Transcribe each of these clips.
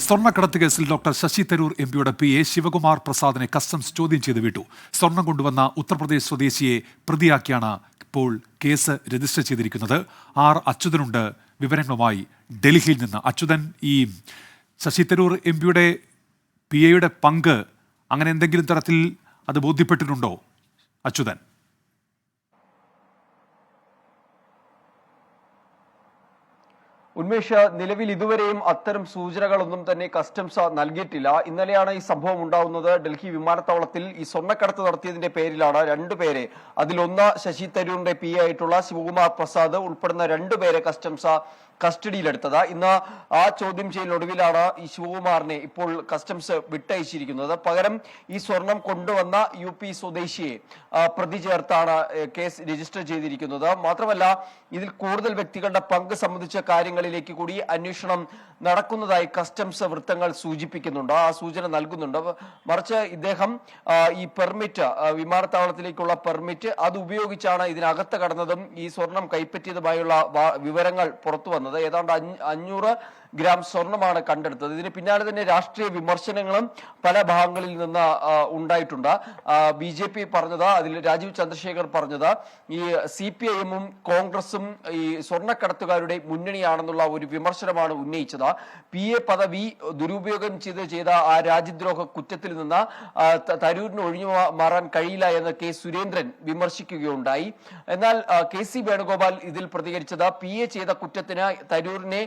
സ്വർണ്ണക്കടത്ത് കേസിൽ ഡോക്ടർ ശശി തരൂർ എംപിയുടെ PA ശിവകുമാർ പ്രസാദിനെ കസ്റ്റംസ് ചോദ്യം ചെയ്ത് വിട്ടു. സ്വർണം കൊണ്ടുവന്ന ഉത്തർപ്രദേശ് സ്വദേശിയെ പ്രതിയാക്കിയാണ് ഇപ്പോൾ കേസ് രജിസ്റ്റർ ചെയ്തിരിക്കുന്നത്. അച്യുതനുണ്ട് വിവരങ്ങളുമായി ഡൽഹിയിൽ നിന്ന്. അച്യുതൻ, ഈ ശശി തരൂർ എംപിയുടെ PAയുടെ പങ്ക് അങ്ങനെ എന്തെങ്കിലും തരത്തിൽ അത് ബോധ്യപ്പെട്ടിട്ടുണ്ടോ അച്യുതൻ? ഉന്മേഷ്, നിലവിൽ ഇതുവരെയും അത്തരം സൂചനകളൊന്നും തന്നെ കസ്റ്റംസ് നൽകിയിട്ടില്ല. ഇന്നലെയാണ് ഈ സംഭവം ഉണ്ടാവുന്നത്. ഡൽഹി വിമാനത്താവളത്തിൽ ഈ സ്വർണ്ണക്കടത്ത് നടത്തിയതിന്റെ പേരിലാണ് രണ്ടുപേരെ, അതിലൊന്ന് ശശി തരൂരിന്റെ PA ആയിട്ടുള്ള ശിവകുമാർ പ്രസാദ് ഉൾപ്പെടുന്ന രണ്ടുപേരെ കസ്റ്റംസ് കസ്റ്റഡിയിലെടുത്തത്. ഇന്ന് ആ ചോദ്യം ചെയ്യലൊടുവിലാണ് ഈ ശിവകുമാറിനെ ഇപ്പോൾ കസ്റ്റംസ് വിട്ടയച്ചിരിക്കുന്നത്. പകരം ഈ സ്വർണം കൊണ്ടുവന്ന UP സ്വദേശിയെ പ്രതി ചേർത്താണ് കേസ് രജിസ്റ്റർ ചെയ്തിരിക്കുന്നത്. മാത്രമല്ല, ഇതിൽ കൂടുതൽ വ്യക്തികളുടെ പങ്ക് സംബന്ധിച്ച കാര്യങ്ങളിലേക്ക് കൂടി അന്വേഷണം നടക്കുന്നതായി കസ്റ്റംസ് വൃത്തങ്ങൾ സൂചിപ്പിക്കുന്നുണ്ട്, ആ സൂചന നൽകുന്നുണ്ട്. മറിച്ച് ഇദ്ദേഹം ഈ പെർമിറ്റ്, വിമാനത്താവളത്തിലേക്കുള്ള പെർമിറ്റ്, അത് ഉപയോഗിച്ചാണ് ഇതിനകത്ത് കടന്നതും ഈ സ്വർണം കൈപ്പറ്റിയതുമായുള്ള വിവരങ്ങൾ പുറത്തു വന്നത്. ഏതാണ്ട് 500 ഗ്രാം സ്വർണമാണ് കണ്ടെടുത്തത്. ഇതിന് പിന്നാലെ തന്നെ രാഷ്ട്രീയ വിമർശനങ്ങളും പല ഭാഗങ്ങളിൽ നിന്ന് ഉണ്ടായിട്ടുണ്ട്. BJP പറഞ്ഞത്, അതിൽ രാജീവ് ചന്ദ്രശേഖർ പറഞ്ഞത്, ഈ CPIM-ഉം കോൺഗ്രസും ഈ സ്വർണ്ണക്കടത്തുകാരുടെ മുന്നണിയാണെന്നുള്ള ഒരു വിമർശനമാണ് ഉന്നയിച്ചത്. PA പദവി ദുരുപയോഗം ചെയ്ത ആ രാജ്യദ്രോഹ കുറ്റത്തിൽ നിന്ന് തരൂരിന് ഒഴിഞ്ഞു മാറാൻ കഴിയില്ല എന്ന് K. സുരേന്ദ്രൻ വിമർശിക്കുകയുണ്ടായി. എന്നാൽ KC വേണുഗോപാൽ ഇതിൽ പ്രതികരിച്ചത്, PA ചെയ്ത കുറ്റത്തിന് തരൂരിനെ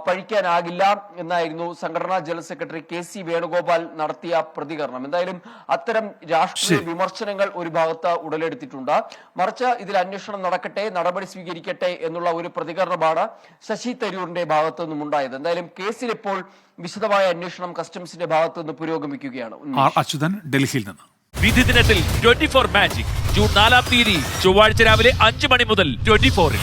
പഴിക്കാനാകില്ല എന്നായിരുന്നു സംഘടനാ ജനറൽ സെക്രട്ടറി KC വേണുഗോപാൽ നടത്തിയ പ്രതികരണം. എന്തായാലും അത്തരം രാഷ്ട്രീയ വിമർശനങ്ങൾ ഒരു ഭാഗത്ത് ഉടലെടുത്തിട്ടുണ്ട്. മറിച്ച് ഇതിൽ അന്വേഷണം നടക്കട്ടെ, നടപടി സ്വീകരിക്കട്ടെ എന്നുള്ള ഒരു പ്രതികരണമാണ് ശശി തരൂരിന്റെ ഭാഗത്തു നിന്നും ഉണ്ടായത്. എന്തായാലും കേസിൽ ഇപ്പോൾ വിശദമായ അന്വേഷണം കസ്റ്റംസിന്റെ ഭാഗത്തു നിന്ന് പുരോഗമിക്കുകയാണ്. അച്യുതൻ, ഡൽഹിയിൽ നിന്ന്. വിധി ദിനത്തിൽ 24 മാജിക് ജൂൺ 4 ചൊവ്വാഴ്ച രാവിലെ 5 മണി മുതൽ 24-ൽ.